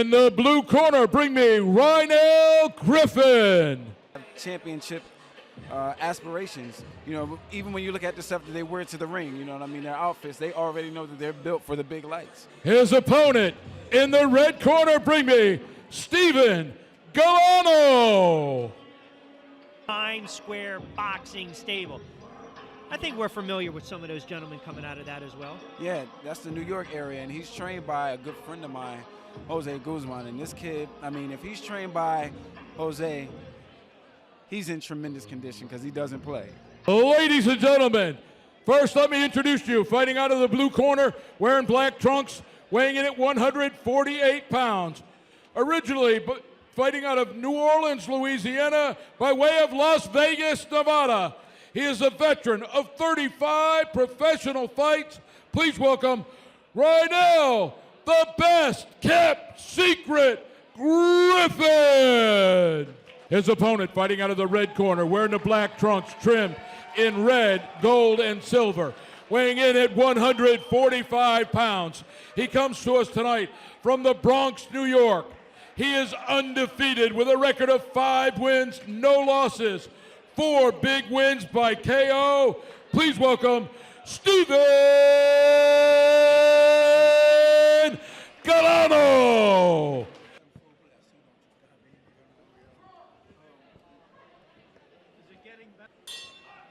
In the blue corner, bring me Galeano Griffin. Championship aspirations. You know, even when you look at the stuff that they wear to the ring, you know what I mean, their outfits, they already know that they're built for the big lights. His opponent in the red corner, bring me Steven Galeano. Times Square boxing stable. I think we're familiar with some of those gentlemen coming out of that as well. Yeah, that's the New York area, and he's trained by a good friend of mine, Jose Guzman. And this kid, I mean, if he's trained by Jose, he's in tremendous condition because he doesn't play. Ladies and gentlemen, first let me introduce you. Fighting out of the blue corner, wearing black trunks, weighing in at 148 pounds. Originally fighting out of New Orleans, Louisiana, by way of Las Vegas, Nevada. He is a veteran of 35 professional fights. Please welcome Galeano, the best kept secret, Griffin. His opponent fighting out of the red corner, wearing the black trunks trimmed in red, gold, and silver, weighing in at 145 pounds. He comes to us tonight from the Bronx, New York. He is undefeated with a record of 5 wins, no losses, 4 big wins by KO. Please welcome Steven Galeano.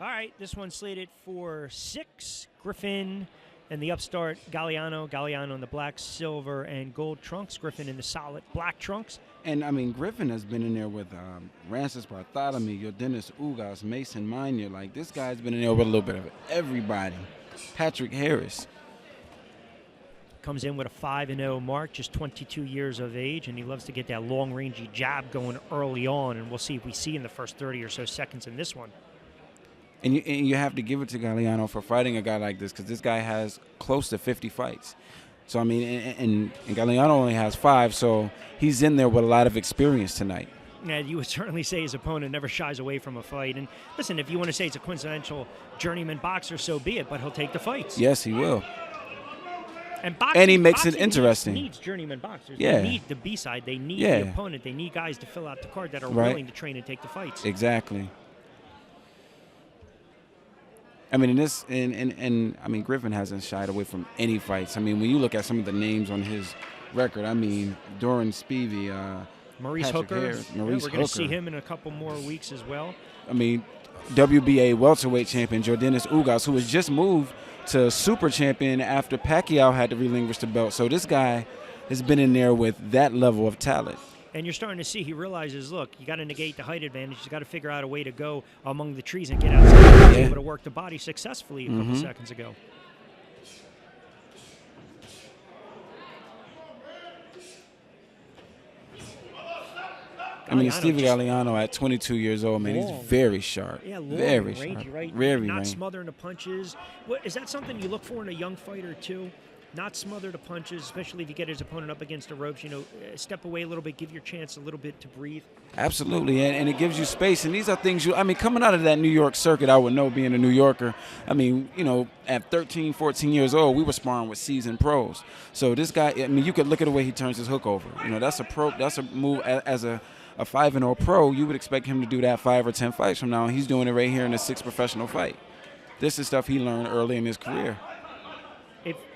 All right, this one's slated for 6. Griffin and the upstart Galeano in the black, silver, and gold trunks. Griffin in the solid black trunks. And, I mean, Griffin has been in there with Rancis Bartholomew, Yordenis Ugas, Mason Miner. Like, this guy's been in there with a little bit of everybody. Patrick Harris. Comes in with a 5-0 mark, just 22 years of age, and he loves to get that long-rangey jab going early on, and we'll see if we see in the first 30 or so seconds in this one. And you have to give it to Galeano for fighting a guy like this, because this guy has close to 50 fights. So, I mean, and Galeano only has 5, so he's in there with a lot of experience tonight. Yeah, you would certainly say his opponent never shies away from a fight. And listen, if you want to say it's a coincidental journeyman boxer, so be it, but he'll take the fights. Yes, he will. And boxing, and he makes it interesting. Needs journeyman boxers. Yeah. They need the B-side. They need the opponent. They need guys to fill out the card that are willing to train and take the fights. Exactly. I mean, I mean, Griffin hasn't shied away from any fights. I mean, when you look at some of the names on his record, I mean, Doran Spivey, Maurice Patrick Hooker. Harris, Maurice we're going to see him in a couple more weeks as well. I mean, WBA welterweight champion Yordenis Ugas, who was just moved to super champion after Pacquiao had to relinquish the belt. So this guy has been in there with that level of talent. And you're starting to see he realizes, look, you got to negate the height advantage. You got to figure out a way to go among the trees and get outside. He was able to work the body successfully a couple seconds ago. I mean, Stevie Galeano at 22 years old, man, he's very sharp. Yeah, long, very rangy, sharp. right? Very Not rangy. smothering the punches. Is that something you look for in a young fighter, too? Not smother the punches, especially if you get his opponent up against the ropes. You know, step away a little bit, give your chance a little bit to breathe. Absolutely, and it gives you space. And these are things I mean, coming out of that New York circuit, I would know being a New Yorker. I mean, you know, at 13, 14 years old, we were sparring with seasoned pros. So this guy, I mean, you could look at the way he turns his hook over. You know, that's a move as a 5-0 pro. You would expect him to do that 5 or 10 fights from now. And he's doing it right here in the 6th professional fight. This is stuff he learned early in his career.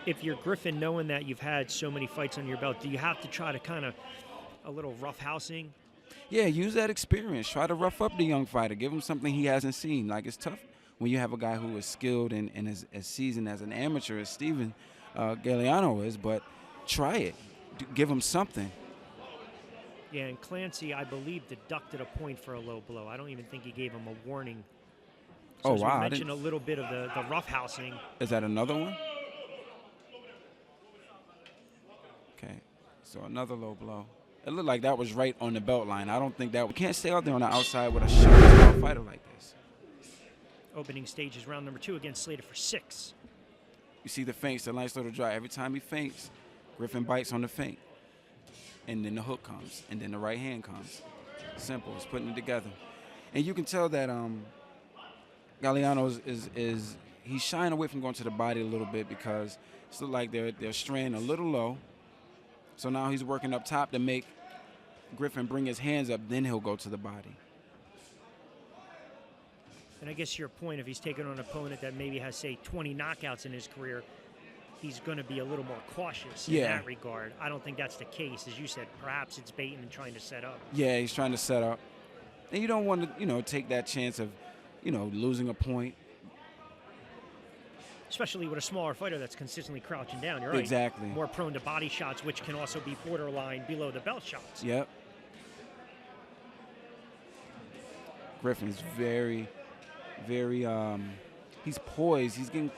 If you're Griffin, knowing that you've had so many fights under your belt, do you have to try to kind of a little rough housing? Yeah, use that experience. Try to rough up the young fighter. Give him something he hasn't seen. Like, it's tough when you have a guy who is skilled and as seasoned as an amateur as Steven Galeano is, but try it. Give him something. Yeah, and Clancy, I believe, deducted a point for a low blow. I don't even think he gave him a warning. So wow. You mentioned a little bit of the rough housing. Is that another one? Okay, so another low blow. It looked like that was right on the belt line. I don't think that we can't stay out there on the outside with a sharp fighter like this. Opening stage is round number 2, again slated for 6. You see the feints, the nice little drive. Every time he feints, Griffin bites on the feint. And then the hook comes, and then the right hand comes. Simple, it's putting it together. And you can tell that Galeano is he's shying away from going to the body a little bit because it's like they're straying a little low. So now he's working up top to make Griffin bring his hands up, then he'll go to the body. And I guess your point, if he's taking on an opponent that maybe has, say, 20 knockouts in his career, he's going to be a little more cautious in that regard. I don't think that's the case. As you said, perhaps it's baiting and trying to set up. Yeah, he's trying to set up. And you don't want to, take that chance of, losing a point. Especially with a smaller fighter that's consistently crouching down. You're right. Exactly. More prone to body shots, which can also be borderline below the belt shots. Yep. Griffin's very, he's poised. He's getting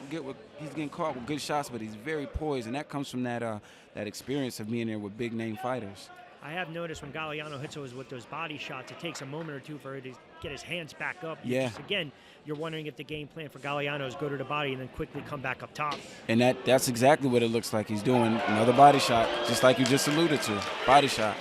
caught with good shots, but he's very poised, and that comes from that experience of being there with big name fighters. I have noticed when Galeano hits us with those body shots, it takes a moment or two for him to get his hands back up. Yeah. Again, you're wondering if the game plan for Galeano is go to the body and then quickly come back up top. And that's exactly what it looks like he's doing. Another body shot, just like you just alluded to. Body shot.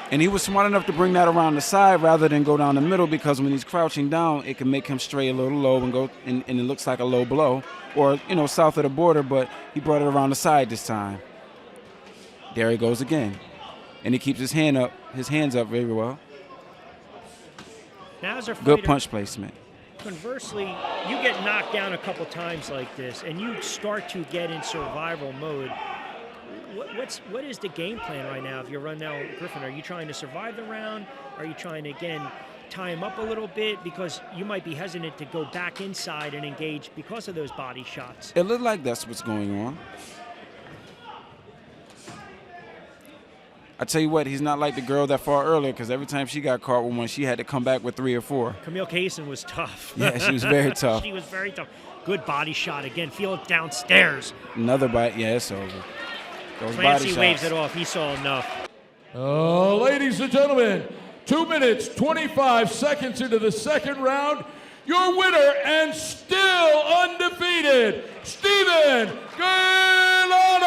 And he was smart enough to bring that around the side rather than go down the middle, because when he's crouching down, it can make him stray a little low and go, and it looks like a low blow, or south of the border. But he brought it around the side this time. There he goes again, and he keeps his hands up very well. Now, as a good fighter, punch placement. Conversely, you get knocked down a couple times like this, and you start to get in survival mode. What is the game plan right now if you're running out Griffin? Are you trying to survive the round? Are you trying to, again, tie him up a little bit? Because you might be hesitant to go back inside and engage because of those body shots. It looked like that's what's going on. I tell you what, he's not like the girl that fought earlier, because every time she got caught with one, she had to come back with 3 or 4. Camille Kaysen was tough. Yeah, she was very tough. She was very tough. Good body shot. Again, feel it downstairs. Another bite. Yeah, it's over. Those Clancy waves it off. He saw enough. Ladies and gentlemen, 2 minutes, 25 seconds into the second round, your winner and still undefeated, Steven Galeano.